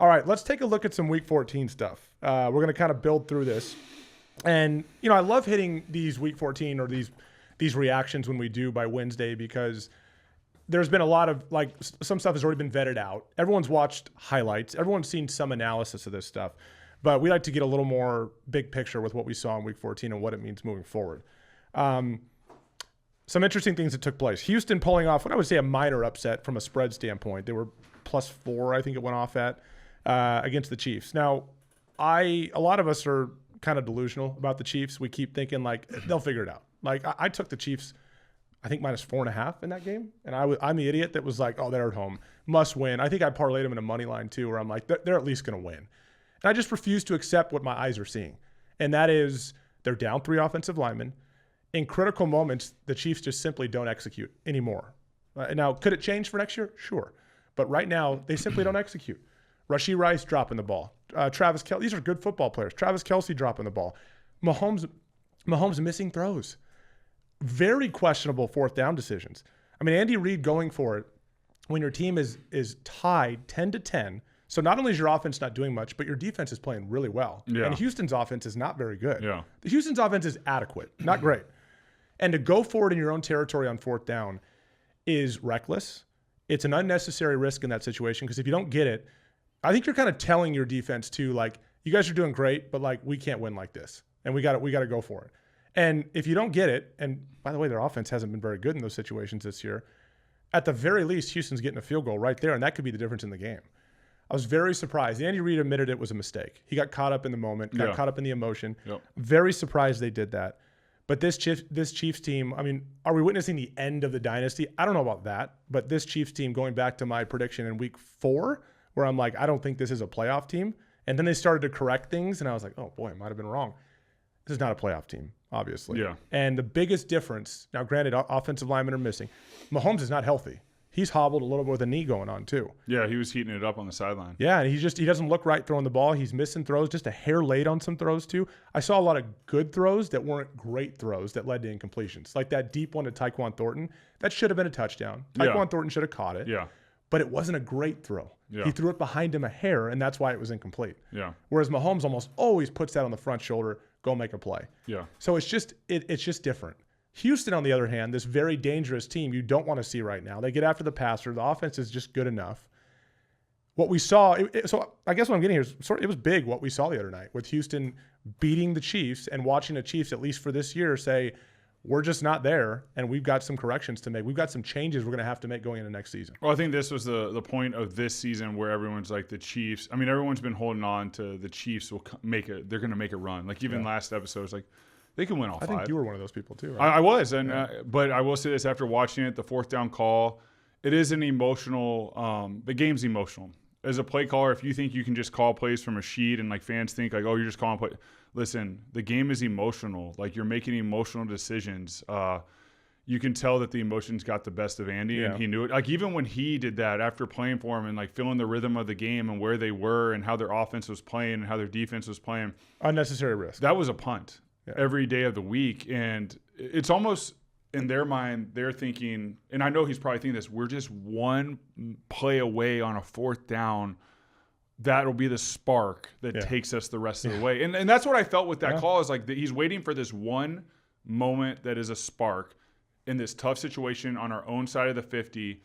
All right, let's take a look at some Week 14 stuff. We're going to kind of build through this. And, you know, I love hitting these Week 14 or these reactions when we do by Wednesday because there's been a lot of, like, some stuff has already been vetted out. Everyone's watched highlights. Everyone's seen some analysis of this stuff. But we like to get a little more big picture with what we saw in Week 14 and what it means moving forward. Some interesting things that took place. Houston pulling off what I would say a minor upset from a spread standpoint. They were +4, I think it went off at, against the Chiefs. Now, a lot of us are kind of delusional about the Chiefs. We keep thinking, like, they'll figure it out. Like, I took the Chiefs, I think, -4.5 in that game. And I'm the idiot that was like, oh, they're at home. Must win. I think I parlayed them in a money line, too, where I'm like, they're at least going to win. And I just refuse to accept what my eyes are seeing. And that is they're down 3 offensive linemen. In critical moments, the Chiefs just simply don't execute anymore. Now, could it change for next year? Sure. But right now, they simply don't execute. Rashee Rice dropping the ball. Travis Kelce. These are good football players. Travis Kelce dropping the ball. Mahomes missing throws. Very questionable 4th down decisions. I mean, Andy Reid going for it when your team is tied 10-10. So not only is your offense not doing much, but your defense is playing really well. Yeah. And Houston's offense is not very good. Yeah. The Houston's offense is adequate, not great. And to go for it in your own territory on 4th down is reckless. It's an unnecessary risk in that situation because if you don't get it, I think you're kind of telling your defense too, like, you guys are doing great, but like we can't win like this, and we got to go for it. And if you don't get it, and by the way, their offense hasn't been very good in those situations this year. At the very least, Houston's getting a field goal right there, and that could be the difference in the game. I was very surprised. Andy Reid admitted it was a mistake. He got caught up in the moment, got caught up in the emotion. Yep. Very surprised they did that. But this Chiefs team, I mean, are we witnessing the end of the dynasty? I don't know about that. But this Chiefs team, going back to my prediction in Week 4, where I'm like, I don't think this is a playoff team. And then they started to correct things, and I was like, oh, boy, I might have been wrong. This is not a playoff team, obviously. Yeah. And the biggest difference, now granted, offensive linemen are missing. Mahomes is not healthy. He's hobbled a little bit with a knee going on too. Yeah, he was heating it up on the sideline. Yeah, and he doesn't look right throwing the ball. He's missing throws, just a hair late on some throws too. I saw a lot of good throws that weren't great throws that led to incompletions. Like that deep one to Tyquan Thornton. That should have been a touchdown. Tyquan Thornton should have caught it. Yeah. But it wasn't a great throw. Yeah. He threw it behind him a hair, and that's why it was incomplete. Yeah. Whereas Mahomes almost always puts that on the front shoulder, go make a play. Yeah. So it's just different. Houston, on the other hand, this very dangerous team you don't want to see right now. They get after the passer. The offense is just good enough. What we saw, so I guess what I'm getting here is it was big what we saw the other night with Houston beating the Chiefs and watching the Chiefs, at least for this year, say, we're just not there, and we've got some corrections to make. We've got some changes we're going to have to make going into next season. Well, I think this was the point of this season where everyone's like the Chiefs. I mean, everyone's been holding on to the Chiefs will make it. They're going to make a run. Like even last episode, it's like, they can win all 5. I think you were one of those people too, right? I was, and but I will say this after watching it, the 4th down call, it is an emotional. The game's emotional. As a play caller, if you think you can just call plays from a sheet and like fans think like, oh, you're just calling play. Listen, the game is emotional. Like you're making emotional decisions. You can tell that the emotions got the best of Andy, and he knew it. Like even when he did that after playing for him and like feeling the rhythm of the game and where they were and how their offense was playing and how their defense was playing, unnecessary risk. That was a punt. Every day of the week. And it's almost in their mind, they're thinking, and I know he's probably thinking this, we're just one play away on a 4th down. That'll be the spark that takes us the rest of the way. And that's what I felt with that call is like he's waiting for this one moment that is a spark in this tough situation on our own side of the 50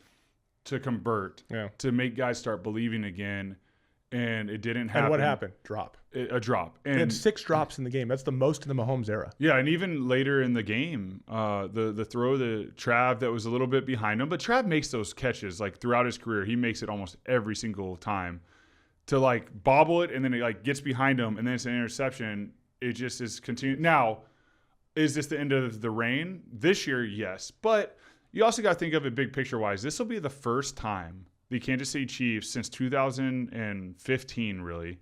to convert, to make guys start believing again. And it didn't happen. And what happened? Drop. A drop. And they had 6 drops in the game. That's the most in the Mahomes era. Yeah, and even later in the game, the throw to Trav that was a little bit behind him. But Trav makes those catches like throughout his career. He makes it almost every single time to like bobble it, and then it like gets behind him, and then it's an interception. It just is continuing. Now, is this the end of the reign? This year, yes. But you also got to think of it big picture-wise. This will be the first time the Kansas City Chiefs since 2015 really,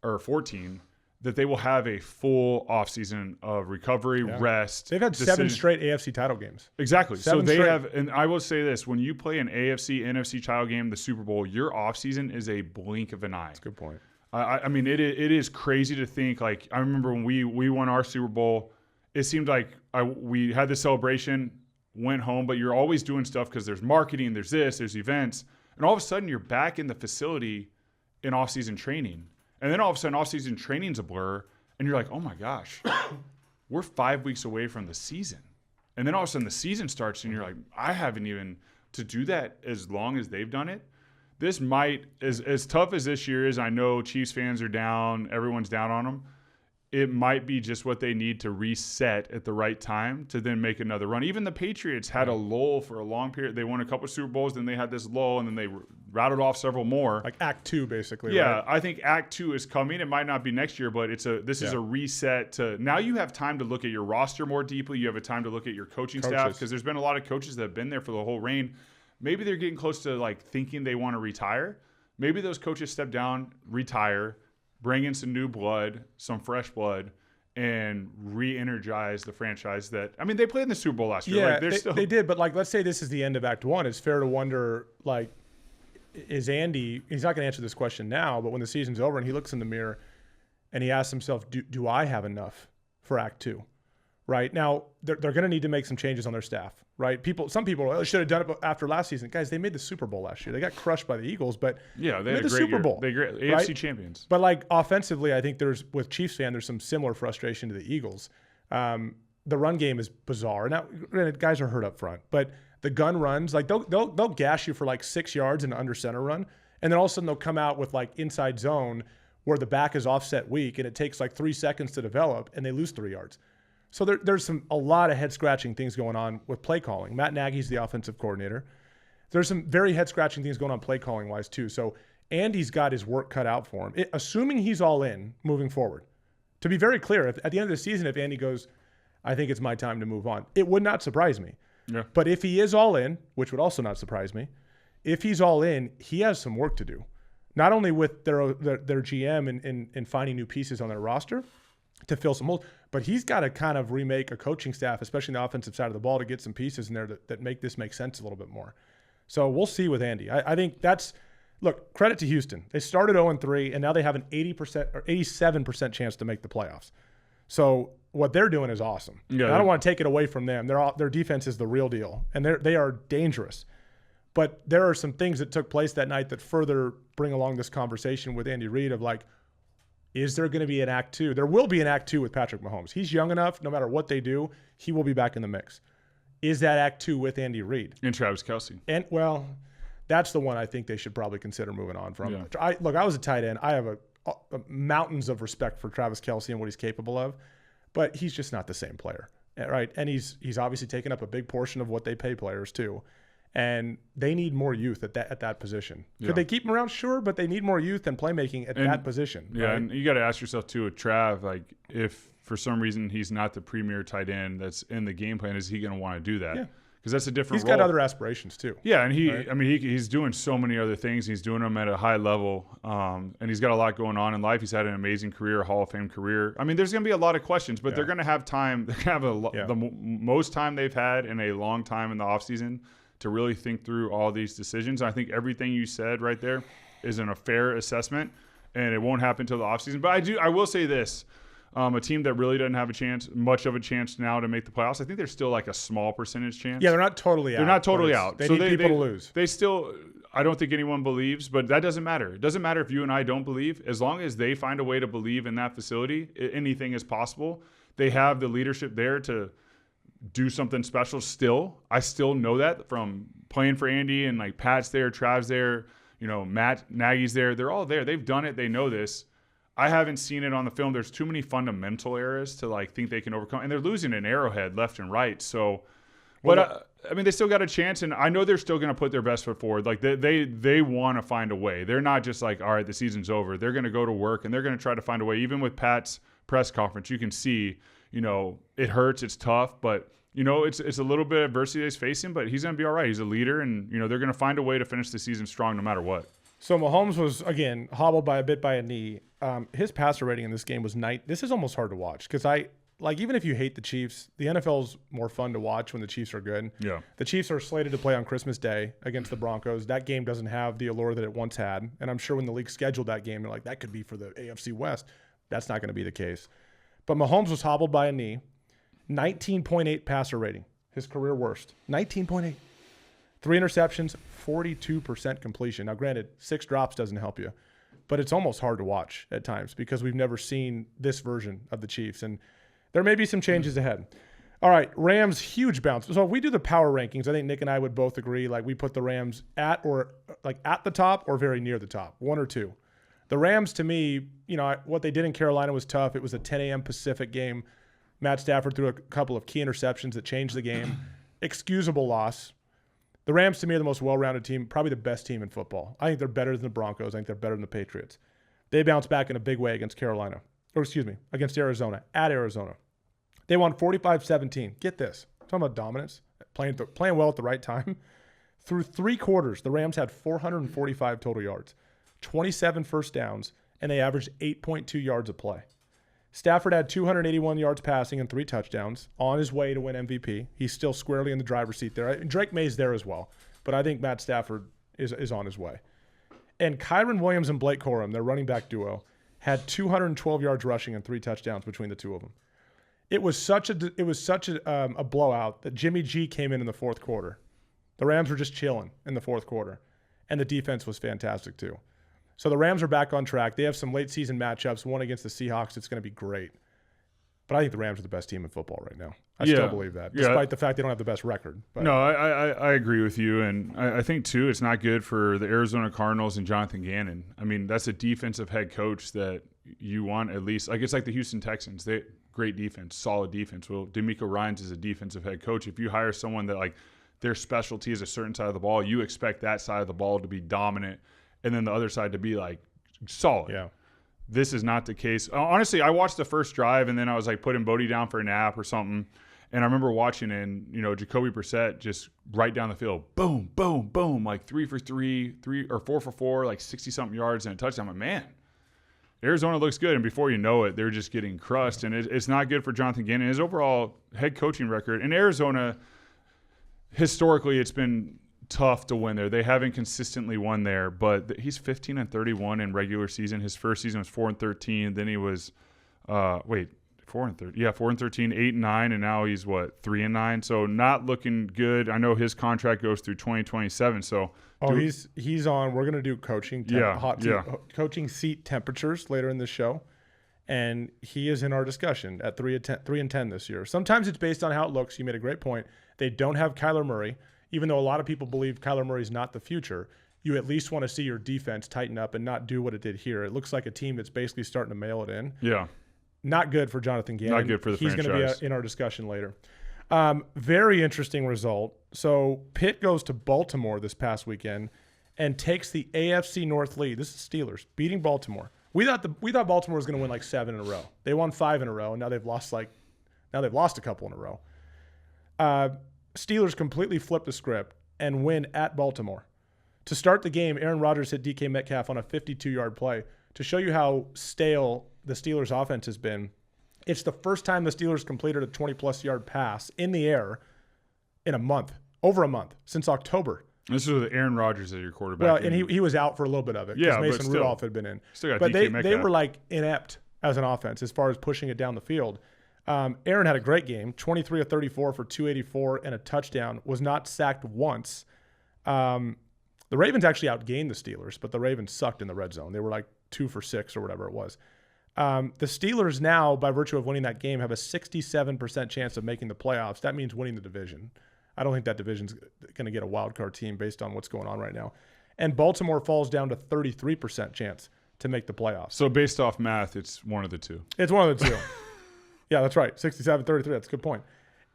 or 14, that they will have a full offseason of recovery, rest. They've had 7 straight AFC title games. Exactly. So they have, and I will say this, when you play an AFC, NFC title game, the Super Bowl, your offseason is a blink of an eye. That's a good point. I mean, it is crazy to think, like, I remember when we won our Super Bowl, it seemed like we had the celebration, went home, but you're always doing stuff because there's marketing, there's this, there's events. And all of a sudden, you're back in the facility, in off-season training. And then all of a sudden, off-season training's a blur, and you're like, oh my gosh, we're 5 weeks away from the season. And then all of a sudden the season starts, and you're like, I haven't even to do that as long as they've done it. This might, as tough as this year is, I know Chiefs fans are down, everyone's down on them. It might be just what they need to reset at the right time to then make another run. Even the Patriots had a lull for a long period. They won a couple of Super Bowls, then they had this lull, and then they routed off several more. Like Act 2, basically. Yeah, right? I think Act 2 is coming. It might not be next year, but this is a reset to now you have time to look at your roster more deeply. You have a time to look at your coaching staff, because there's been a lot of coaches that have been there for the whole reign. Maybe they're getting close to like thinking they want to retire. Maybe those coaches step down, retire, bring in some new blood, some fresh blood, and re-energize the franchise that, I mean, they played in the Super Bowl last year. Yeah, they did. But like, let's say this is the end of Act 1. It's fair to wonder, like, is Andy, he's not going to answer this question now, but when the season's over and he looks in the mirror and he asks himself, do I have enough for Act 2? Right now, they're going to need to make some changes on their staff, right? Some people should have done it after last season. Guys, they made the Super Bowl last year. They got crushed by the Eagles, but yeah, they had made the Super Bowl. They great AFC right? champions. But like offensively, I think with Chiefs fan, there's some similar frustration to the Eagles. The run game is bizarre. Now, granted, guys are hurt up front, but the gun runs, like they'll gash you for like 6 yards in an under center run, and then all of a sudden they'll come out with like inside zone where the back is offset weak, and it takes like 3 seconds to develop, and they lose 3 yards. So there's a lot of head-scratching things going on with play calling. Matt Nagy's the offensive coordinator. There's some very head-scratching things going on play calling-wise too. So Andy's got his work cut out for him, assuming he's all in moving forward. To be very clear, at the end of the season, if Andy goes, I think it's my time to move on, it would not surprise me. Yeah. But if he is all in, which would also not surprise me, if he's all in, he has some work to do. Not only with their GM and finding new pieces on their roster to fill some holes, but he's got to kind of remake a coaching staff, especially on the offensive side of the ball, to get some pieces in there that make this make sense a little bit more. So we'll see with Andy. I think look, credit to Houston. They started 0-3, and now they have an 80% or 87% chance to make the playoffs. So what they're doing is awesome. Yeah, and I don't want to take it away from them. Their defense is the real deal, and they are dangerous. But there are some things that took place that night that further bring along this conversation with Andy Reid of like, is there going to be an Act 2? There will be an Act 2 with Patrick Mahomes. He's young enough, no matter what they do, he will be back in the mix. Is that Act 2 with Andy Reid? And Travis Kelce. And, well, that's the one I think they should probably consider moving on from. Yeah. I was a tight end. I have a mountains of respect for Travis Kelce and what he's capable of, but he's just not the same player, right? And he's obviously taken up a big portion of what they pay players too. And they need more youth at that position. Yeah. Could they keep him around? Sure, but they need more youth and playmaking at that position. Yeah, right? And you got to ask yourself too with Trav, like if for some reason he's not the premier tight end that's in the game plan, is he going to want to do that? Yeah. Because that's a different He's role. got other aspirations too. Yeah, and he's doing so many other things. He's doing them at a high level, and he's got a lot going on in life. He's had an amazing career, Hall of Fame career. I mean, there's going to be a lot of questions, but they're going to have time. They're going to have the most time they've had in a long time in the offseason to really think through all these decisions. I think everything you said right there is a fair assessment, and it won't happen until the offseason. But I will say this. A team that really doesn't have much of a chance now to make the playoffs. I think there's still like a small percentage chance. Yeah, they're not totally out. They're not totally out. They need people to lose. They still, I don't think anyone believes, but that doesn't matter. It doesn't matter if you and I don't believe. As long as they find a way to believe in that facility, anything is possible. They have the leadership there to do something special still. I still know that from playing for Andy, and like Pat's there, Trav's there, Matt Nagy's there. They're all there. They've done it. They know this. I haven't seen it on the film. There's too many fundamental errors to like think they can overcome, and they're losing an Arrowhead left and right. So, but I mean, they still got a chance, and I know they're still going to put their best foot forward. Like they want to find a way. They're not just like, all right, the season's over. They're going to go to work, and they're going to try to find a way. Even with Pat's press conference, you can see, it hurts, it's tough, but it's a little bit of adversity that he's facing, but he's going to be all right. He's a leader, and they're going to find a way to finish the season strong no matter what. So Mahomes was, again, hobbled by a knee. His passer rating in this game was 9. This is almost hard to watch because even if you hate the Chiefs, the NFL's more fun to watch when the Chiefs are good. Yeah. The Chiefs are slated to play on Christmas Day against the Broncos. That game doesn't have the allure that it once had. And I'm sure when the league scheduled that game, they're like, that could be for the AFC West. That's not going to be the case. But Mahomes was hobbled by a knee. 19.8 passer rating. His career worst. 19.8. 3 interceptions, 42% completion. Now, granted, 6 drops doesn't help you. but it's almost hard to watch at times because we've never seen this version of the Chiefs, and there may be some changes ahead. All right, Rams, huge bounce. So if we do the power rankings, I think Nick and I would both agree, like we put the Rams at the top or very near the top, 1 or 2. The Rams, to me, what they did in Carolina was tough. It was a 10 a.m. Pacific game. Matt Stafford threw a couple of key interceptions that changed the game. Excusable loss. The Rams, to me, are the most well-rounded team, probably the best team in football. I think they're better than the Broncos. I think they're better than the Patriots. They bounced back in a big way against against Arizona, at Arizona. They won 45-17. Get this. Talking about dominance, playing well at the right time. Through 3 quarters, the Rams had 445 total yards, 27 first downs, and they averaged 8.2 yards a play. Stafford had 281 yards passing and 3 touchdowns, on his way to win MVP. He's still squarely in the driver's seat there. Drake May's there as well, but I think Matt Stafford is on his way. And Kyron Williams and Blake Corum, their running back duo, had 212 yards rushing and 3 touchdowns between the two of them. It was such a blowout that Jimmy G came in the fourth quarter. The Rams were just chilling in the fourth quarter, and the defense was fantastic too. So the Rams are back on track. They have some late season matchups, one against the Seahawks. It's going to be great. But I think the Rams are the best team in football right now. I still believe that, despite the fact they don't have the best record. But. No, I agree with you. And I think, too, it's not good for the Arizona Cardinals and Jonathan Gannon. I mean, that's a defensive head coach that you want at least. Like, it's like the Houston Texans. Great defense, solid defense. Well, DeMeco Ryans is a defensive head coach. If you hire someone that, like, their specialty is a certain side of the ball, you expect that side of the ball to be dominant and then the other side to be, like, solid. Yeah. This is not the case. Honestly, I watched the first drive, and then I was, like, putting Bodie down for a nap or something. And I remember watching, and, Jacoby Brissett just right down the field, boom, boom, boom, like 3 for 3, 4 for 4, like 60-something yards and a touchdown. I'm like, man, Arizona looks good. And before you know it, they're just getting crushed. And it's not good for Jonathan Gannon. His overall head coaching record. In Arizona, historically, it's been tough to win there. They haven't consistently won there, but he's 15-31 in regular season. His first season was 4-13. Then he was 4-13. Yeah, 4-13, 8-9, and now he's 3-9. So not looking good. I know his contract goes through 2027. So he's on. We're gonna do coaching coaching seat temperatures later in the show, and he is in our discussion at 3-10 this year. Sometimes it's based on how it looks. You made a great point. They don't have Kyler Murray. Even though a lot of people believe Kyler Murray's not the future, you at least want to see your defense tighten up and not do what it did here. It looks like a team that's basically starting to mail it in. Yeah. Not good for Jonathan Gannon. Not good for the franchise. He's going to be in our discussion later. Very interesting result. So Pitt goes to Baltimore this past weekend and takes the AFC North lead. This is Steelers beating Baltimore. We thought Baltimore was going to win like 7 in a row. They won 5 in a row, and now they've lost a couple in a row. Steelers completely flip the script and win at Baltimore. To start the game, Aaron Rodgers hit DK Metcalf on a 52-yard play. To show you how stale the Steelers' offense has been, it's the first time the Steelers completed a 20-plus yard pass in the air in over a month, since October. This is with Aaron Rodgers as your quarterback. Well, and he was out for a little bit of it because Mason Rudolph had been in. Still got but DK Metcalf. They were like inept as an offense as far as pushing it down the field. Aaron had a great game, 23 of 34 for 284 and a touchdown, was not sacked once. The Ravens actually outgained the Steelers, but the Ravens sucked in the red zone. They were like 2 for 6 or whatever it was. The Steelers now, by virtue of winning that game, have a 67% chance of making the playoffs. That means winning the division. I don't think that division's going to get a wild card team based on what's going on right now. And Baltimore falls down to 33% chance to make the playoffs. So based off math, it's one of the two. It's one of the two. Yeah, that's right. 67-33. That's a good point.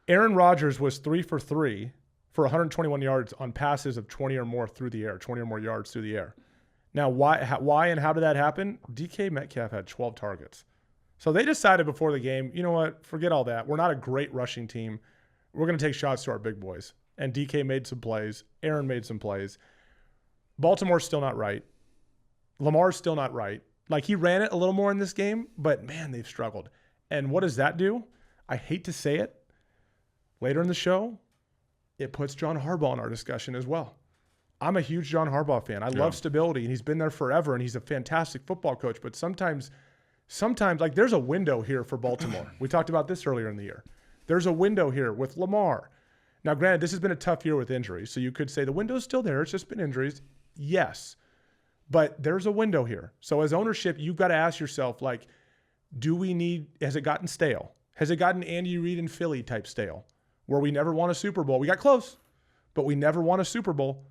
Aaron Rodgers was 3 for 3 for 121 yards on passes of 20 or more through the air, 20 or more yards through the air. Now, why and how did that happen? DK Metcalf had 12 targets. So they decided before the game, you know what? Forget all that. We're not a great rushing team. We're going to take shots to our big boys. And DK made some plays. Aaron made some plays. Baltimore's still not right. Lamar's still not right. Like, he ran it a little more in this game, but, man, they've struggled. And what does that do? I hate to say it. Later in the show, it puts John Harbaugh in our discussion as well. I'm a huge John Harbaugh fan. I love stability, and he's been there forever, and he's a fantastic football coach. But sometimes, like, there's a window here for Baltimore. We talked about this earlier in the year. There's a window here with Lamar. Now, granted, this has been a tough year with injuries, so you could say the window's still there. It's just been injuries. Yes. But there's a window here. So as ownership, you've got to ask yourself, like, has it gotten stale? Has it gotten Andy Reid and Philly type stale, where we never won a Super Bowl? We got close, but we never won a Super Bowl.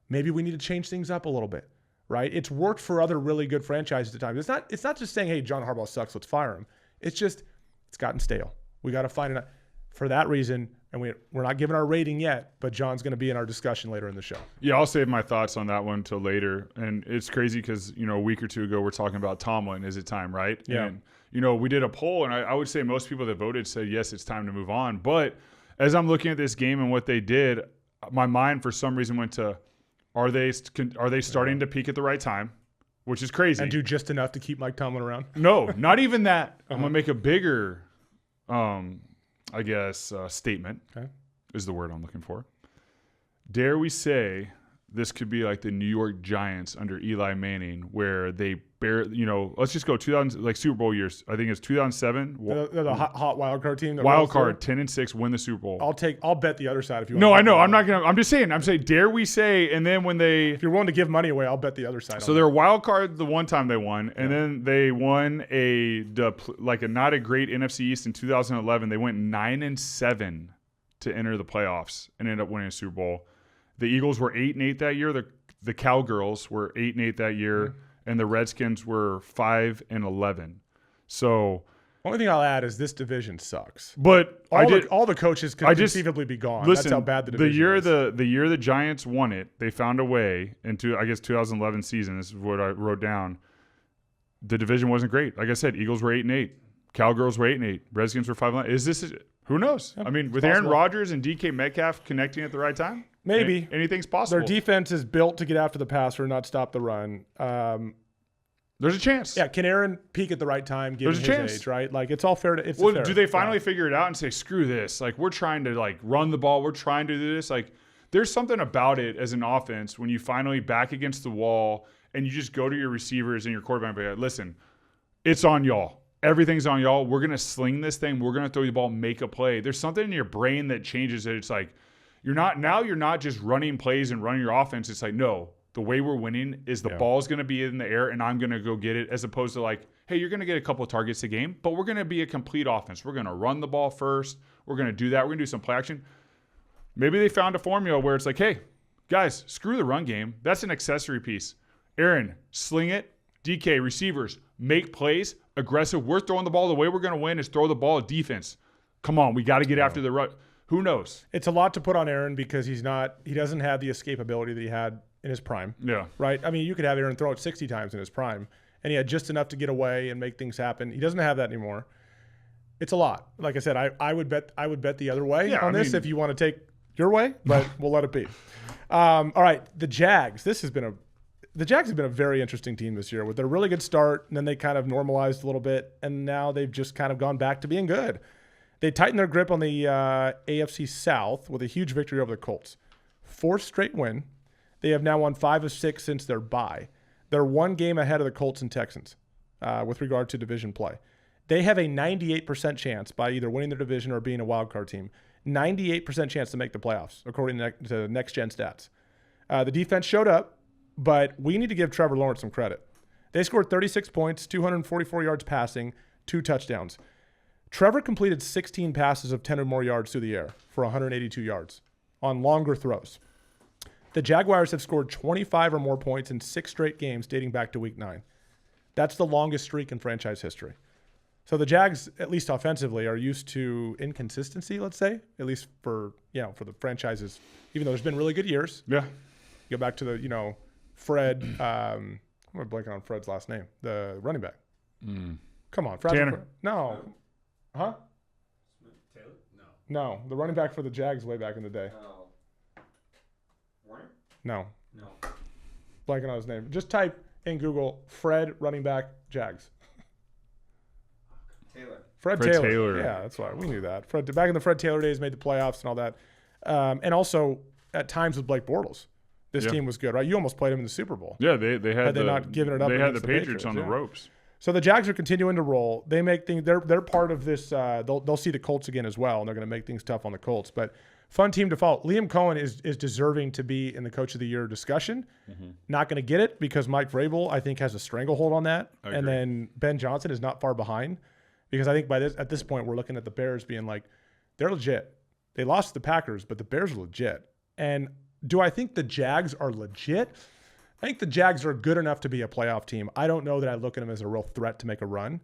Maybe we need to change things up a little bit, right? It's worked for other really good franchises at times. It's not just saying, hey, John Harbaugh sucks, let's fire him. It's gotten stale. We got to find it. For that reason, and we're not giving our rating yet, but John's going to be in our discussion later in the show. Yeah, I'll save my thoughts on that one till later. And it's crazy because, a week or two ago, we're talking about Tomlin. Is it time, right? Yeah. And, we did a poll, and I would say most people that voted said, yes, it's time to move on. But as I'm looking at this game and what they did, my mind for some reason went to, are they starting to peak at the right time? Which is crazy. And do just enough to keep Mike Tomlin around? No, not even that. I'm going to make a bigger statement is the word I'm looking for. Dare we say this could be like the New York Giants under Eli Manning, where they let's just go 2000, like Super Bowl years. I think it's 2007. They're the hot wild card team. Wild card, 10-6, win the Super Bowl. I'll bet the other side if you want. No, I know. I'm saying, dare we say, and then if you're willing to give money away, I'll bet the other side. So they're wild card the one time they won, and then they won a not a great NFC East in 2011. They went 9-7 to enter the playoffs and ended up winning a Super Bowl. The Eagles were 8-8 that year. The Cowgirls were 8-8 that year, and the Redskins were 5-11. So, only thing I'll add is this division sucks. But all the coaches could conceivably be gone. Listen, that's how bad the division is. The year the Giants won it, they found a way into 2011 season. This is what I wrote down. The division wasn't great. Like I said, Eagles were 8-8, Cowgirls were 8-8, Redskins were 5-11. Who knows? Yep, I mean, with Aaron Rodgers and DK Metcalf connecting at the right time, maybe anything's possible. Their defense is built to get after the passer and not stop the run. There's a chance. Yeah, can Aaron peak at the right time given his age, right? Like, it's all fair. Do they finally figure it out and say, screw this? Like, we're trying to run the ball. We're trying to do this. Like, there's something about it as an offense when you finally back against the wall and you just go to your receivers and your quarterback and be like, listen, it's on y'all. Everything's on y'all. We're going to sling this thing. We're going to throw the ball, make a play. There's something in your brain that changes it. It's like, you're not just running plays and running your offense. It's like, no, the way we're winning is the ball's going to be in the air and I'm going to go get it, as opposed to like, hey, you're going to get a couple of targets a game, but we're going to be a complete offense. We're going to run the ball first. We're going to do that. We're going to do some play action. Maybe they found a formula where it's like, hey, guys, screw the run game. That's an accessory piece. Aaron, sling it. DK, receivers, make plays, aggressive. We're throwing the ball. The way we're going to win is throw the ball at defense. Come on, we got to get after the run. Who knows? It's a lot to put on Aaron because he doesn't have the escapability that he had in his prime. Yeah. Right? I mean, you could have Aaron throw it 60 times in his prime, and he had just enough to get away and make things happen. He doesn't have that anymore. It's a lot. Like I said, I would bet the other way on this if you want to take your way, but we'll let it be. All right, the Jags. The Jags have been a very interesting team this year with their really good start, and then they kind of normalized a little bit, and now they've just kind of gone back to being good. They tightened their grip on the AFC South with a huge victory over the Colts. 4th straight win. They have now won 5 of 6 since their bye. They're 1 game ahead of the Colts and Texans with regard to division play. They have a 98% chance by either winning their division or being a wild card team. 98% chance to make the playoffs, according to Next Gen Stats. The defense showed up, but we need to give Trevor Lawrence some credit. They scored 36 points, 244 yards passing, 2 touchdowns. Trevor completed 16 passes of 10 or more yards through the air for 182 yards on longer throws. The Jaguars have scored 25 or more points in 6 straight games dating back to week 9. That's the longest streak in franchise history. So the Jags, at least offensively, are used to inconsistency, let's say, at least for the franchises, even though there's been really good years. Yeah. Go back to the, Fred, I'm blanking on Fred's last name, the running back. Come on, Fred. Tanner. No. Huh? Taylor? No, the running back for the Jags way back in the day. Warner? No. No. Blanking on his name. Just type in Google Fred running back Jags. Taylor. Fred Taylor. Yeah, that's why we knew that. Back in the Fred Taylor days, made the playoffs and all that. And also at times with Blake Bortles. This team was good, right? You almost played him in the Super Bowl. Yeah, they had not given it up. They had the Patriots on the ropes. So the Jags are continuing to roll. They make things. They're part of this. They'll see the Colts again as well, and they're going to make things tough on the Colts. But fun team to follow. Liam Cohen is deserving to be in the Coach of the Year discussion. Not going to get it because Mike Vrabel, I think, has a stranglehold on that. And then Ben Johnson is not far behind because I think at this point, we're looking at the Bears being like, they're legit. They lost to the Packers, but the Bears are legit. And do I think the Jags are legit? I think the Jags are good enough to be a playoff team. I don't know that I look at them as a real threat to make a run.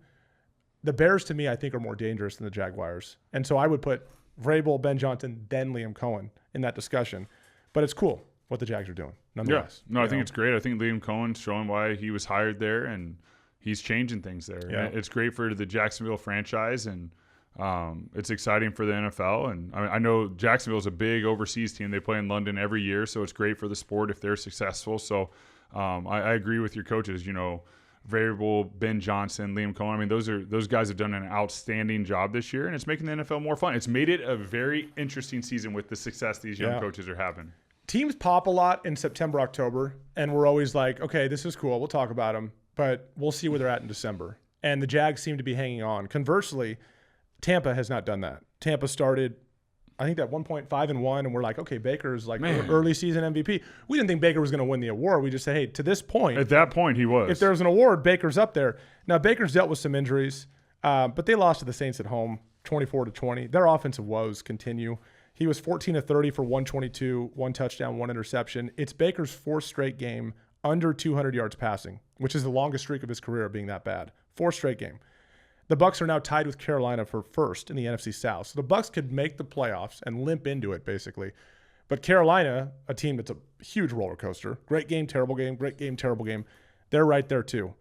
The Bears, to me, I think are more dangerous than the Jaguars. And so I would put Vrabel, Ben Johnson, then Liam Cohen in that discussion. But it's cool what the Jags are doing, nonetheless. Yeah. No, I think it's great. I think Liam Cohen's showing why he was hired there, and he's changing things there. Yeah. It's great for the Jacksonville franchise, and it's exciting for the NFL. And I know Jacksonville is a big overseas team. They play in London every year, so it's great for the sport if they're successful. So I agree with your coaches. Vrabel, Ben Johnson, Liam Cohen. I mean, those guys have done an outstanding job this year, and it's making the NFL more fun. It's made it a very interesting season with the success these young coaches are having. Teams pop a lot in September, October, and we're always like, okay, this is cool. We'll talk about them, but we'll see where they're at in December. And the Jags seem to be hanging on. Conversely, Tampa has not done that. Tampa started, I think, at 1.5-1, and we're like, okay, Baker's like early season MVP. We didn't think Baker was going to win the award. We just said, hey, to this point. At that point, he was. If there's an award, Baker's up there. Now, Baker's dealt with some injuries, but they lost to the Saints at home, 24-20. Their offensive woes continue. He was 14 of 30 for 122, 1 touchdown, 1 interception. It's Baker's fourth straight game under 200 yards passing, which is the longest streak of his career being that bad. Fourth straight game. The Bucs are now tied with Carolina for first in the NFC South. So the Bucs could make the playoffs and limp into it, basically. But Carolina, a team that's a huge roller coaster, great game, terrible game, great game, terrible game, they're right there too.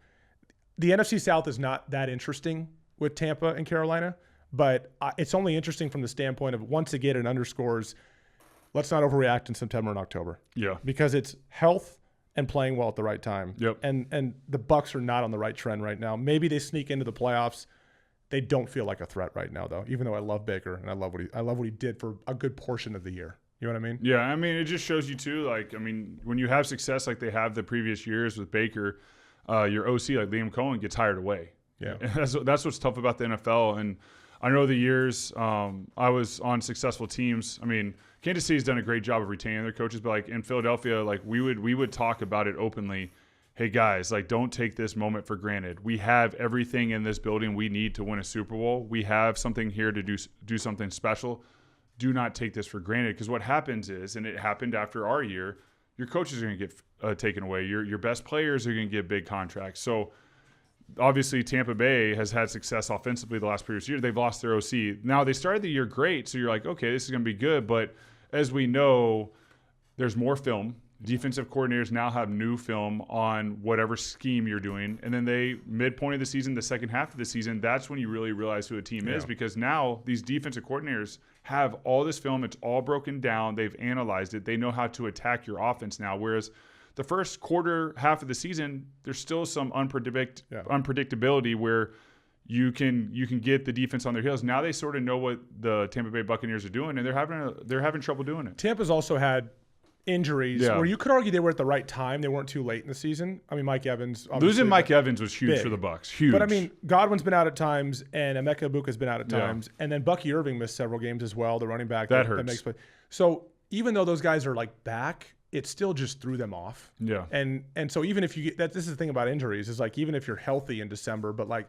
The NFC South is not that interesting with Tampa and Carolina, but it's only interesting from the standpoint of once again it underscores let's not overreact in September and October. Yeah. Because it's health and playing well at the right time. Yep. And the Bucs are not on the right trend right now. Maybe they sneak into the playoffs. They don't feel like a threat right now, though, even though I love Baker and I love what he did for a good portion of the year. You know what I mean? Yeah, I mean, it just shows you, too, when you have success like they have the previous years with Baker, your OC, like Liam Cohen, gets hired away. Yeah. That's what's tough about the NFL. And I know the years I was on successful teams. I mean, Kansas City's done a great job of retaining their coaches, but like in Philadelphia, like we would talk about it openly. Hey guys, like don't take this moment for granted. We have everything in this building we need to win a Super Bowl. We have something here to do something special. Do not take this for granted, because what happens is, and it happened after our year, your coaches are going to get taken away. Your best players are going to get big contracts. So obviously Tampa Bay has had success offensively the last previous year. They've lost their OC. Now they started the year great, so you're like, okay, this is going to be good. But as we know, there's more film. Defensive coordinators now have new film on whatever scheme you're doing. And then midpoint of the season, the second half of the season, that's when you really realize who a team is, because now these defensive coordinators have all this film. It's all broken down. They've analyzed it. They know how to attack your offense now. Whereas the first half of the season, there's still some unpredictability where you can get the defense on their heels. Now they sort of know what the Tampa Bay Buccaneers are doing, and they're having trouble doing it. Tampa's also had injuries where you could argue they were at the right time. They weren't too late in the season. I mean, Mike Evans. Losing Mike Evans was huge for the Bucs. Huge. But I mean, Godwin's been out at times, and Emeka Egbuka's been out at times, and then Bucky Irving missed several games as well. The running back that hurts. That makes play. So even though those guys are like back, it still just threw them off. Yeah. And so even if you get that, this is the thing about injuries is like even if you're healthy in December, but like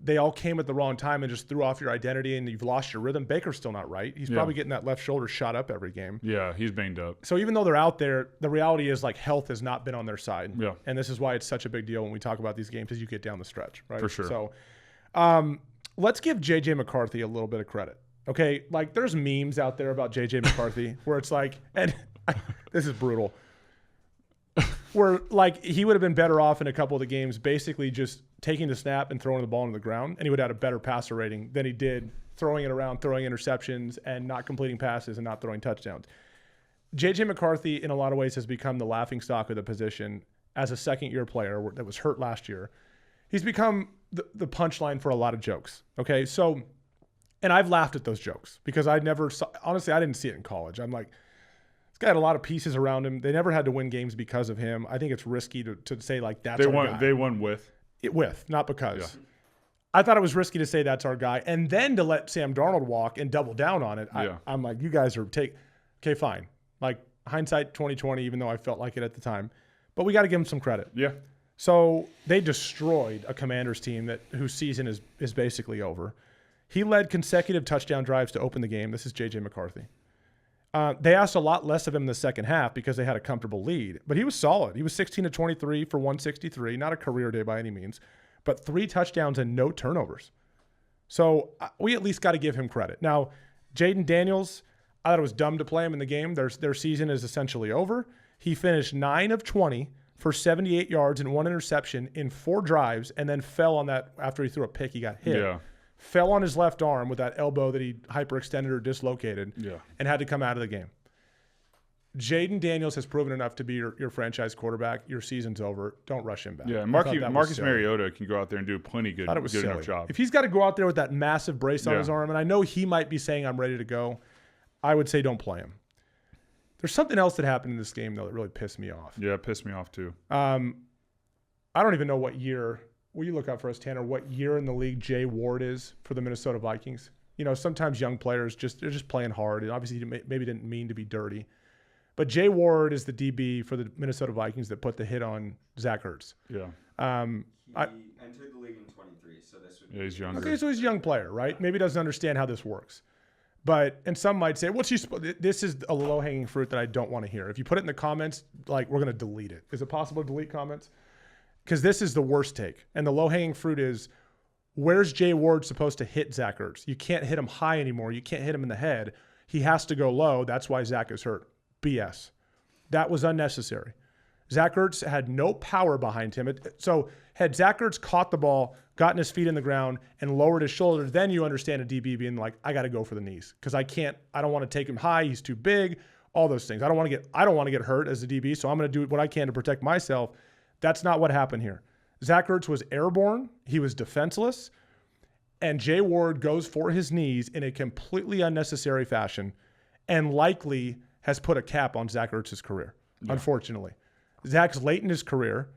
they all came at the wrong time and just threw off your identity and you've lost your rhythm. Baker's still not right. He's probably getting that left shoulder shot up every game. Yeah, he's banged up. So even though they're out there, the reality is like health has not been on their side. Yeah. And this is why it's such a big deal when we talk about these games as you get down the stretch, right? For sure. So let's give J.J. McCarthy a little bit of credit. Okay? Like there's memes out there about J.J. McCarthy where it's like, and this is brutal, where like he would have been better off in a couple of the games basically just taking the snap and throwing the ball into the ground, and he would have had a better passer rating than he did throwing it around, throwing interceptions, and not completing passes and not throwing touchdowns. J.J. McCarthy, in a lot of ways, has become the laughingstock of the position as a second-year player that was hurt last year. He's become the punchline for a lot of jokes, okay? So, and I've laughed at those jokes because I never saw – honestly, I didn't see it in college. I'm like, this guy had a lot of pieces around him. They never had to win games because of him. I think it's risky to say, like, that's our guy. They won with. With, not because. I thought it was risky to say that's our guy, and then to let Sam Darnold walk and double down on it. Yeah. I'm like, you guys are okay, fine. Like hindsight 2020, even though I felt like it at the time, but we got to give him some credit. Yeah. So they destroyed a Commanders team whose season is basically over. He led consecutive touchdown drives to open the game. This is J.J. McCarthy. They asked a lot less of him in the second half because they had a comfortable lead, but he was solid. He was 16 to 23 for 163, not a career day by any means, but 3 touchdowns and no turnovers. So we at least got to give him credit. Now, Jaden Daniels, I thought it was dumb to play him in the game. Their season is essentially over. He finished 9 of 20 for 78 yards and 1 interception in 4 drives, and then fell on that after he threw a pick. He got hit. Yeah. Fell on his left arm with that elbow that he hyperextended or dislocated, and had to come out of the game. Jaden Daniels has proven enough to be your franchise quarterback. Your season's over. Don't rush him back. Yeah, Marcus Mariota can go out there and do a good enough job. If he's got to go out there with that massive brace on his arm, and I know he might be saying I'm ready to go, I would say don't play him. There's something else that happened in this game, though, that really pissed me off. Yeah, it pissed me off, too. I don't even know what year. Will you look up for us, Tanner, what year in the league Jay Ward is for the Minnesota Vikings? You know, sometimes young players they're just playing hard, and obviously he maybe didn't mean to be dirty. But Jay Ward is the DB for the Minnesota Vikings that put the hit on Zach Ertz. Yeah. He entered the league in 23, so this would be... Yeah, he's younger. Okay, so he's a young player, right? Maybe doesn't understand how this works. And some might say, this is a low-hanging fruit that I don't want to hear. If you put it in the comments, like, we're going to delete it. Is it possible to delete comments? Because this is the worst take. And the low-hanging fruit is, where's Jay Ward supposed to hit Zach Ertz? You can't hit him high anymore. You can't hit him in the head. He has to go low. That's why Zach is hurt. BS. That was unnecessary. Zach Ertz had no power behind him. So had Zach Ertz caught the ball, gotten his feet in the ground, and lowered his shoulders, then you understand a DB being like, I got to go for the knees because I don't want to take him high. He's too big. All those things. I don't want to get hurt as a DB, so I'm going to do what I can to protect myself. That's not what happened here. Zach Ertz was airborne. He was defenseless. And Jay Ward goes for his knees in a completely unnecessary fashion and likely has put a cap on Zach Ertz's career, unfortunately. Zach's late in his career.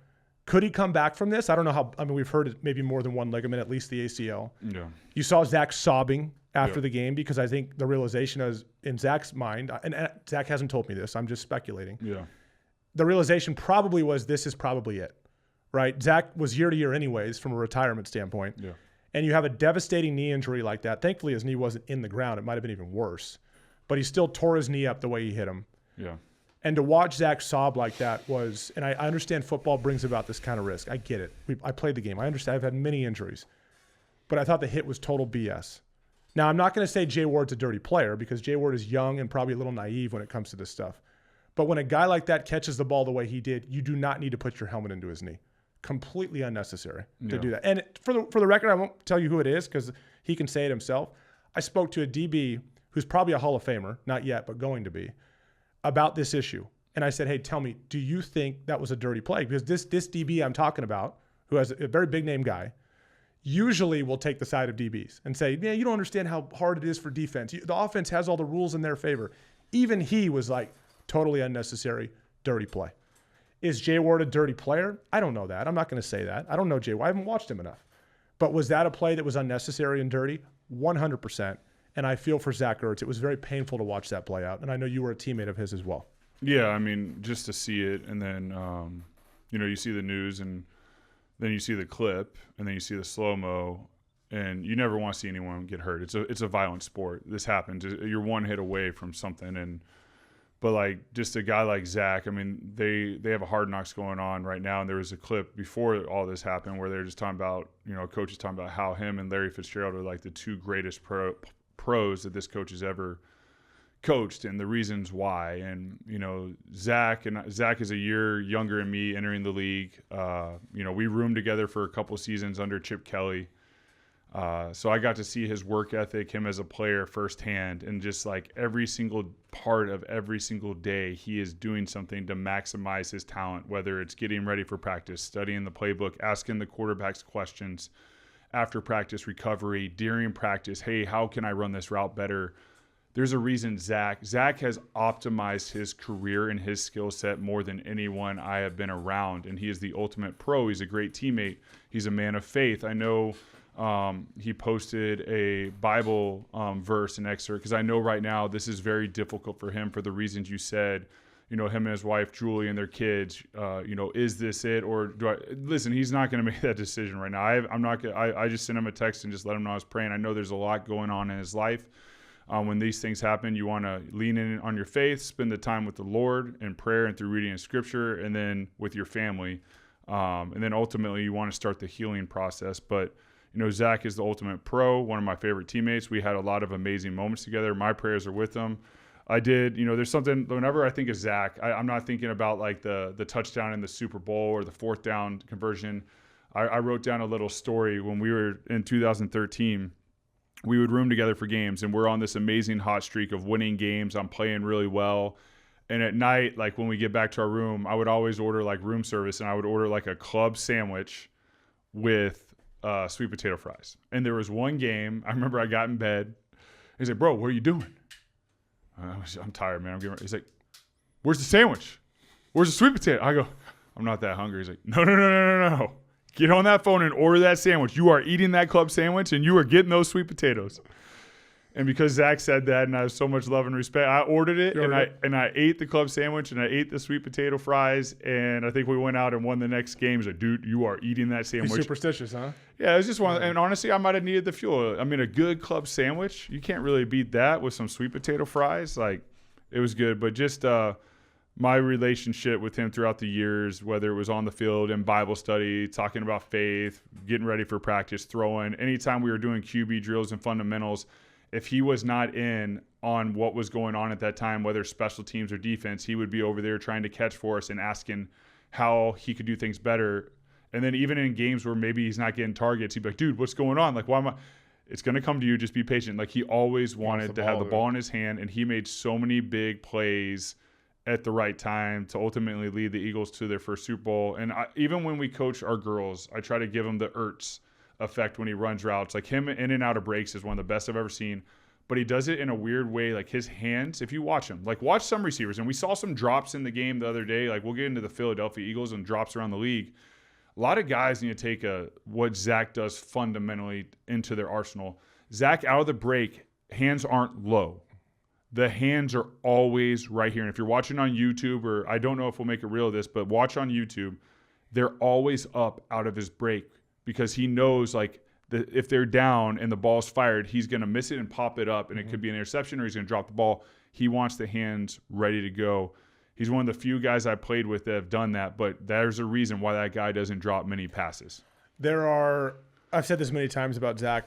Could he come back from this? I don't know how. I mean, we've heard maybe more than one ligament, at least the ACL. Yeah. You saw Zach sobbing after the game because I think the realization is in Zach's mind, and Zach hasn't told me this, I'm just speculating. Yeah. The realization probably was this is probably it, right? Zach was year to year anyways from a retirement standpoint. Yeah. And you have a devastating knee injury like that. Thankfully, his knee wasn't in the ground. It might have been even worse. But he still tore his knee up the way he hit him. Yeah. And to watch Zach sob like that was, and I understand football brings about this kind of risk. I get it. I played the game. I understand. I've had many injuries. But I thought the hit was total BS. Now, I'm not going to say Jay Ward's a dirty player because Jay Ward is young and probably a little naive when it comes to this stuff. But when a guy like that catches the ball the way he did, you do not need to put your helmet into his knee. Completely unnecessary to do that. And for the record, I won't tell you who it is because he can say it himself. I spoke to a DB who's probably a Hall of Famer, not yet, but going to be, about this issue. And I said, hey, tell me, do you think that was a dirty play? Because this DB I'm talking about, who has a very big name guy, usually will take the side of DBs and say, yeah, you don't understand how hard it is for defense. The offense has all the rules in their favor. Even he was like, totally unnecessary, dirty play. Is Jay Ward a dirty player? I don't know that. I'm not going to say that. I don't know Jay Ward. I haven't watched him enough. But was that a play that was unnecessary and dirty? 100%. And I feel for Zach Ertz. It was very painful to watch that play out. And I know you were a teammate of his as well. Yeah, I mean, just to see it, and then, you see the news, and then you see the clip, and then you see the slow-mo, and you never want to see anyone get hurt. It's a violent sport. This happens. You're one hit away from something, but like just a guy like Zach, I mean, they have a Hard Knocks going on right now, and there was a clip before all this happened where they're just talking about, coach is talking about how him and Larry Fitzgerald are like the two greatest pros that this coach has ever coached and the reasons why. And, Zach is a year younger than me entering the league. We roomed together for a couple seasons under Chip Kelly. So I got to see his work ethic, him as a player firsthand, and just like every single part of every single day, he is doing something to maximize his talent, whether it's getting ready for practice, studying the playbook, asking the quarterbacks questions after practice, recovery, during practice. Hey, how can I run this route better? There's a reason Zach has optimized his career and his skill set more than anyone I have been around, and he is the ultimate pro. He's a great teammate. He's a man of faith. I know he posted a Bible verse and excerpt, because I know right now this is very difficult for him for the reasons you said. You know, him and his wife Julie and their kids. You know, is this it, or do I listen? He's not going to make that decision right now. I'm not going. I just sent him a text and just let him know I was praying. I know there's a lot going on in his life. When these things happen, you want to lean in on your faith, spend the time with the Lord in prayer and through reading of Scripture, and then with your family, and then ultimately you want to start the healing process. But you know, Zach is the ultimate pro, one of my favorite teammates. We had a lot of amazing moments together. My prayers are with him. I did, you know, there's something, whenever I think of Zach, I'm not thinking about like the touchdown in the Super Bowl or the 4th down conversion. I wrote down a little story when we were in 2013. We would room together for games, and we're on this amazing hot streak of winning games. I'm playing really well. And at night, like when we get back to our room, I would always order like room service, and I would order like a club sandwich with sweet potato fries. And there was one game, I remember I got in bed. He's like, bro, what are you doing? I'm tired, man. He's like, where's the sandwich? Where's the sweet potato? I go, I'm not that hungry. He's like, no. Get on that phone and order that sandwich. You are eating that club sandwich, and you are getting those sweet potatoes. And because Zach said that, and I have so much love and respect, I ordered it, and I ate the club sandwich, and I ate the sweet potato fries, and I think we went out and won the next game. He's like, dude, you are eating that sandwich. He's superstitious, huh? Yeah, it was just one. And honestly, I might have needed the fuel. I mean, a good club sandwich, you can't really beat that with some sweet potato fries. Like, it was good. But just my relationship with him throughout the years, whether it was on the field in Bible study, talking about faith, getting ready for practice, throwing, anytime we were doing QB drills and fundamentals, if he was not in on what was going on at that time, whether special teams or defense, he would be over there trying to catch for us and asking how he could do things better. And then even in games where maybe he's not getting targets, he'd be like, dude, what's going on? Like, why am I? It's going to come to you. Just be patient. Like, he always wanted to have the ball in his hand, and he made so many big plays at the right time to ultimately lead the Eagles to their first Super Bowl. And even when we coach our girls, I try to give them the Ertz effect when he runs routes. Like, him in and out of breaks is one of the best I've ever seen. But he does it in a weird way. Like, his hands, if you watch him, like, watch some receivers. And we saw some drops in the game the other day. Like, we'll get into the Philadelphia Eagles and drops around the league. A lot of guys need to take what Zach does fundamentally into their arsenal. Zach, out of the break, hands aren't low. The hands are always right here. And if you're watching on YouTube, or I don't know if we'll make a reel of this, but watch on YouTube, they're always up out of his break, because he knows, like, if they're down and the ball's fired, he's going to miss it and pop it up, and it could be an interception, or he's going to drop the ball. He wants the hands ready to go. He's one of the few guys I played with that have done that, but there's a reason why that guy doesn't drop many passes. I've said this many times about Zach,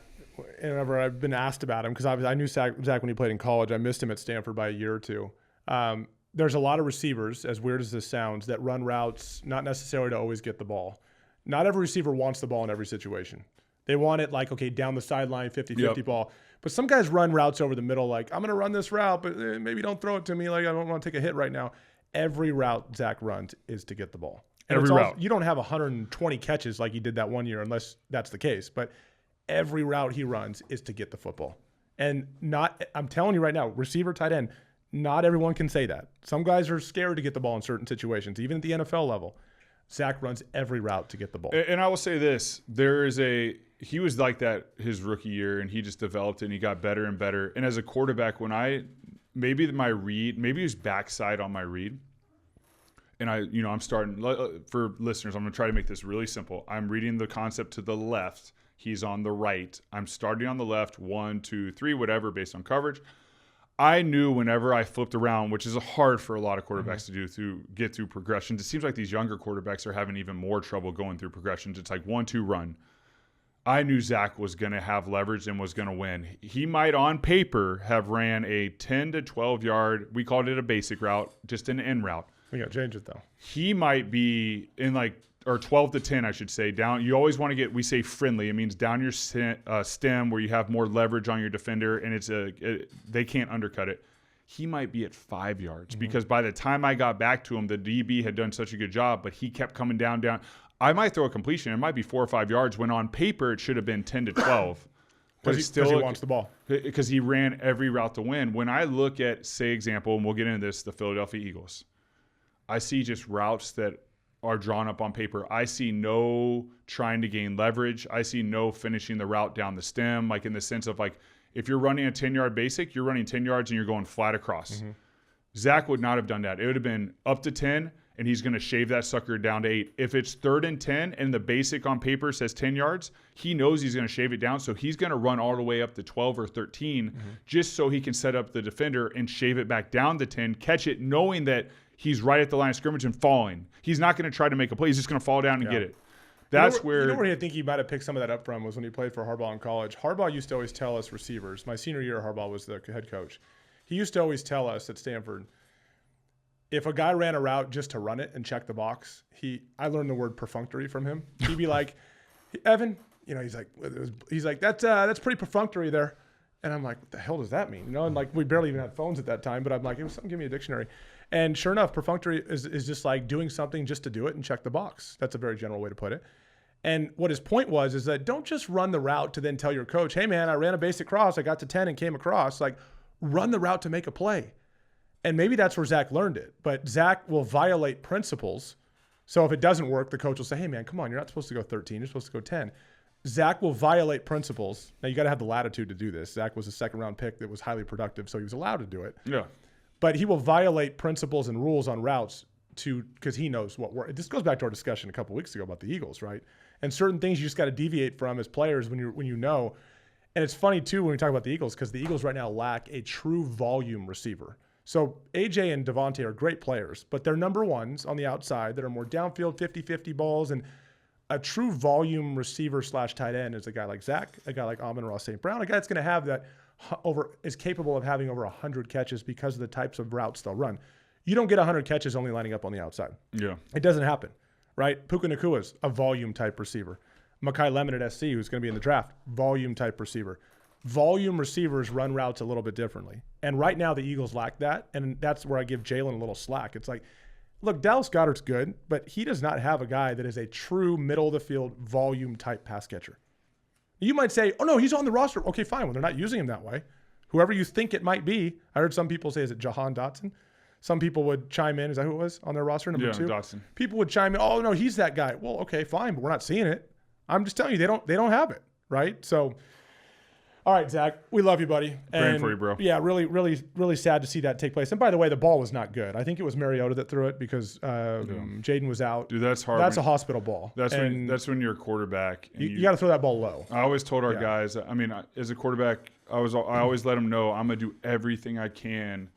whenever I've been asked about him, because I knew Zach when he played in college. I missed him at Stanford by a year or two. There's a lot of receivers, as weird as this sounds, that run routes not necessarily to always get the ball. Not every receiver wants the ball in every situation. They want it like, okay, down the sideline, 50-50 ball. But some guys run routes over the middle like, I'm going to run this route, but maybe don't throw it to me. Like, I don't want to take a hit right now. Every route Zach runs is to get the ball. And every route. You don't have 120 catches like he did that one year, unless that's the case. But every route he runs is to get the football. And I'm telling you right now, receiver, tight end, not everyone can say that. Some guys are scared to get the ball in certain situations, even at the NFL level. Zach runs every route to get the ball. And I will say this, he was like that his rookie year, and he just developed and he got better and better. And as a quarterback, maybe it was backside on my read. And I'm starting, for listeners, I'm going to try to make this really simple. I'm reading the concept to the left. He's on the right. I'm starting on the left, 1, 2, 3, whatever, based on coverage. I knew whenever I flipped around, which is hard for a lot of quarterbacks to do, to get through progressions. It seems like these younger quarterbacks are having even more trouble going through progressions. It's like 1, 2, run. I knew Zach was going to have leverage and was going to win. He might, on paper, have ran a 10 to 12 yard, we called it a basic route, just an end route. We got to change it, though. He might be in or 12 to 10, I should say, down. You always want to we say friendly. It means down your stem where you have more leverage on your defender, and they can't undercut it. He might be at 5 yards because by the time I got back to him, the DB had done such a good job, but he kept coming down. I might throw a completion. It might be 4 or 5 yards when on paper it should have been 10 to 12. Because he wants the ball. Because he ran every route to win. When I look at, say, example, and we'll get into this, the Philadelphia Eagles, I see just routes that are drawn up on paper. I see no trying to gain leverage. I see no finishing the route down the stem, like in the sense of like if you're running a 10-yard basic, you're running 10 yards and you're going flat across. Mm-hmm. Zach would not have done that. It would have been up to 10, and he's going to shave that sucker down to 8. If it's 3rd and 10 and the basic on paper says 10 yards, he knows he's going to shave it down, so he's going to run all the way up to 12 or 13 just so he can set up the defender and shave it back down to 10, catch it knowing that he's right at the line of scrimmage and falling. He's not going to try to make a play. He's just going to fall down and get it. That's where you know where I think he might have picked some of that up from was when he played for Harbaugh in college. Harbaugh used to always tell us receivers. My senior year, Harbaugh was the head coach. He used to always tell us at Stanford, if a guy ran a route just to run it and check the box, I learned the word perfunctory from him. He'd be like, Evan, he's like that's pretty perfunctory there. And I'm like, what the hell does that mean? And like we barely even had phones at that time, but I'm like, give me a dictionary. And sure enough, perfunctory is just like doing something just to do it and check the box. That's a very general way to put it. And what his point was is that don't just run the route to then tell your coach, hey man, I ran a basic cross, I got to 10 and came across. Like run the route to make a play. And maybe that's where Zach learned it. But Zach will violate principles. So if it doesn't work, the coach will say, hey man, come on, you're not supposed to go 13, you're supposed to go 10. Zach will violate principles. Now you got to have the latitude to do this. Zach was a 2nd round pick that was highly productive, so he was allowed to do it. Yeah. But he will violate principles and rules on routes because he knows what works. This goes back to our discussion a couple weeks ago about the Eagles, right? And certain things you just got to deviate from as players when you know. And it's funny too when we talk about the Eagles because the Eagles right now lack a true volume receiver. So AJ and Devontae are great players, but they're number ones on the outside that are more downfield 50-50 balls, and a true volume receiver / tight end is a guy like Zach, a guy like Amon-Ra St. Brown, a guy that's going to have that is capable of having over 100 catches because of the types of routes they'll run. You don't get 100 catches only lining up on the outside. Yeah. It doesn't happen, right? Puka Nakua's a volume type receiver. Makai Lemon at SC, who's going to be in the draft, volume type receiver. Volume receivers run routes a little bit differently. And right now the Eagles lack that, and that's where I give Jalen a little slack. It's like, look, Dallas Goedert's good, but he does not have a guy that is a true middle-of-the-field volume type pass catcher. You might say, oh, no, he's on the roster. Okay, fine. Well, they're not using him that way. Whoever you think it might be. I heard some people say, is it Jahan Dotson? Some people would chime in. Is that who it was on their roster, number 2? Dotson. People would chime in, oh, no, he's that guy. Well, okay, fine, but we're not seeing it. I'm just telling you, they don't have it, right? So, all right, Zach, we love you, buddy. Praying for you, bro. Yeah, really, really, really sad to see that take place. And by the way, the ball was not good. I think it was Mariota that threw it because Jaden was out. Dude, that's hard. That's a hospital ball. That's when you're a quarterback. And you got to throw that ball low. I always told our guys, I mean, as a quarterback, I always let them know I'm going to do everything I can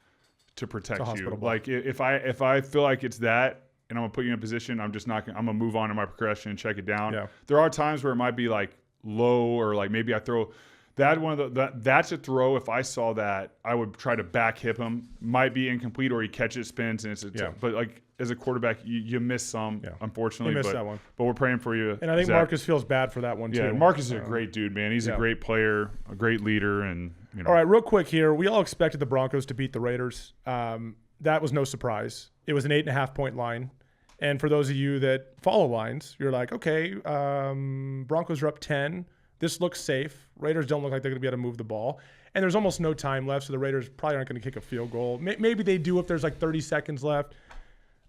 to protect you. Ball. Like if I feel like it's that and I'm going to put you in a position, I'm going to move on to my progression and check it down. Yeah. There are times where it might be like low or like maybe I throw – that's a throw. If I saw that, I would try to back hip him. Might be incomplete or he catches, spins, and but like as a quarterback, you miss some, unfortunately. You missed that one. But we're praying for you. And I think Zach. Marcus feels bad for that one too. Yeah, Marcus is a great dude, man. He's a great player, a great leader, and All right, real quick here. We all expected the Broncos to beat the Raiders. That was no surprise. It was an 8.5-point line. And for those of you that follow lines, you're like, okay, Broncos are up 10. This looks safe. Raiders don't look like they're going to be able to move the ball. And there's almost no time left, so the Raiders probably aren't going to kick a field goal. Maybe they do if there's like 30 seconds left.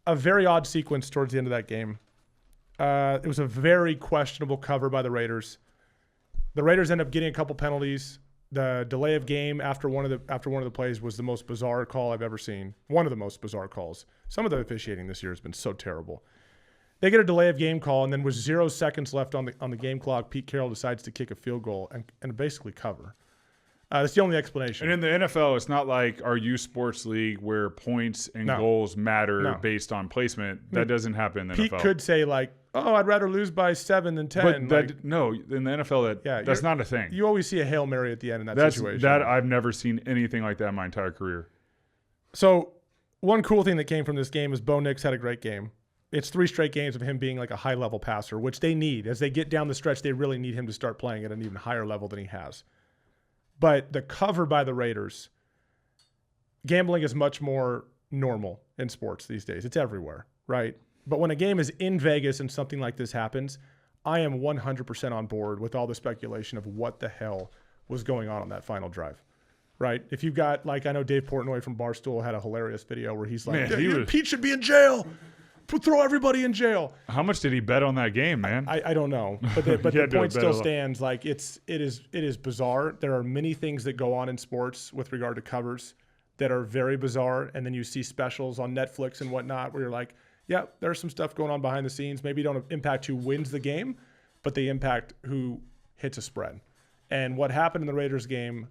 A very odd sequence towards the end of that game. It was a very questionable cover by the Raiders. The Raiders end up getting a couple penalties. The delay of game after one of the plays was the most bizarre call I've ever seen. One of the most bizarre calls. Some of the officiating this year has been so terrible. They get a delay of game call, and then with 0 seconds left on the game clock, Pete Carroll decides to kick a field goal and basically cover. That's the only explanation. And in the NFL, it's not like our youth sports league where points and goals matter based on placement. That doesn't happen in the Pete NFL. Pete could say like, "Oh, I'd rather lose by 7 than 10." But no, in the NFL, that's not a thing. You always see a Hail Mary at the end in that situation. I've never seen anything like that in my entire career. So one cool thing that came from this game is Bo Nix had a great game. It's 3 straight games of him being like a high-level passer, which they need. As they get down the stretch, they really need him to start playing at an even higher level than he has. But the cover by the Raiders, gambling is much more normal in sports these days. It's everywhere, right? But when a game is in Vegas and something like this happens, I am 100% on board with all the speculation of what the hell was going on that final drive, right? If you've got, like, I know Dave Portnoy from Barstool had a hilarious video where he's like, Pete should be in jail. throw everybody in jail. How much did he bet on that game, man? I don't know, but the He had to point bet still a lot. stands. Like it is bizarre. There are many things that go on in sports with regard to covers that are very bizarre, and then you see specials on Netflix and whatnot where you're like, yeah, there's some stuff going on behind the scenes. Maybe don't impact who wins the game, but they impact who hits a spread. And what happened in the Raiders game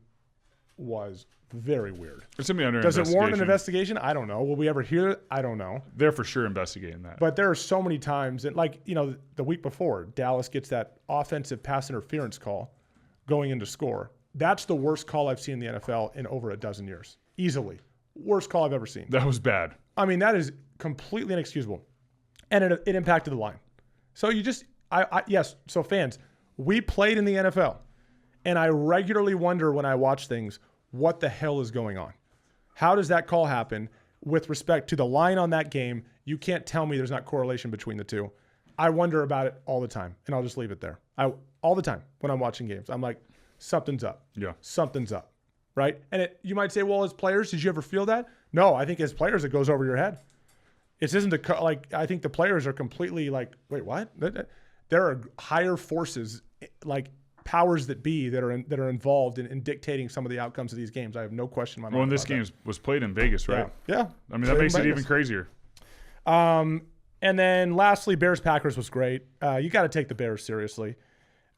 was very weird. It's gonna be under Does it warrant an investigation. investigation? I don't know. Will we ever hear it? I don't know. They're for sure investigating that. But there are so many times that, like, the week before, Dallas gets that offensive pass interference call going into score. That's the worst call I've seen in the NFL in over a dozen years. Easily. Worst call I've ever seen. That was bad. I mean, that is completely inexcusable. And it impacted the line. So yes, so fans, we played in the NFL. And I regularly wonder when I watch things, what the hell is going on? How does that call happen with respect to the line on that game? You can't tell me there's not correlation between the two. I wonder about it all the time, and I'll just leave it there. All the time when I'm watching games, I'm like, something's up. Yeah. Something's up, right? And you might say, well, as players, did you ever feel that? No, I think as players, it goes over your head. It isn't I think the players are completely like, wait, what? There are higher forces, like powers that be, that are involved in dictating some of the outcomes of these games. I have no question in my mind. Well, and this about game was played in Vegas, right? Yeah. I mean, that makes it even crazier. And then lastly, Bears-Packers was great. You got to take the Bears seriously.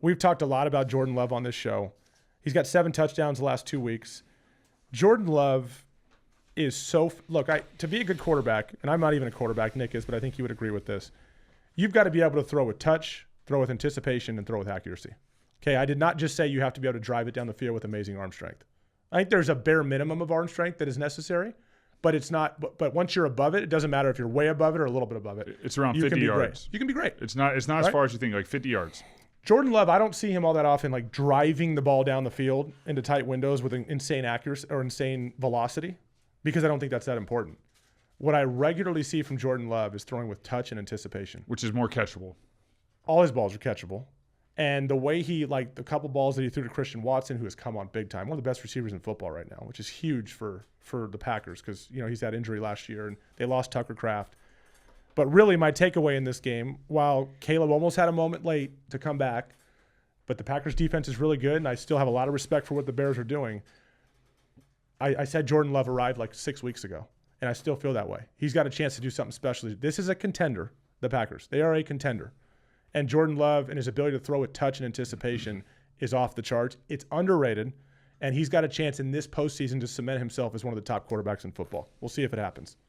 We've talked a lot about Jordan Love on this show. He's got 7 touchdowns the last 2 weeks. Jordan Love is to be a good quarterback, and I'm not even a quarterback, Nick is, but I think you would agree with this. You've got to be able to throw with touch, throw with anticipation, and throw with accuracy. Okay, I did not just say you have to be able to drive it down the field with amazing arm strength. I think there's a bare minimum of arm strength that is necessary, but it's not. But once you're above it, it doesn't matter if you're way above it or a little bit above it. It's around You 50 can be yards. great. You can be great. It's not as far as you think, like 50 yards. Jordan Love, I don't see him all that often like driving the ball down the field into tight windows with an insane accuracy or insane velocity, because I don't think that's that important. What I regularly see from Jordan Love is throwing with touch and anticipation. Which is more catchable. All his balls are catchable. And the way the couple balls that he threw to Christian Watson, who has come on big time, one of the best receivers in football right now, which is huge for the Packers because, he's had injury last year and they lost Tucker Kraft. But really my takeaway in this game, while Caleb almost had a moment late to come back, but the Packers defense is really good and I still have a lot of respect for what the Bears are doing. I said Jordan Love arrived like 6 weeks ago, and I still feel that way. He's got a chance to do something special. This is a contender, the Packers. They are a contender. And Jordan Love and his ability to throw with touch and anticipation is off the charts. It's underrated, and he's got a chance in this postseason to cement himself as one of the top quarterbacks in football. We'll see if it happens.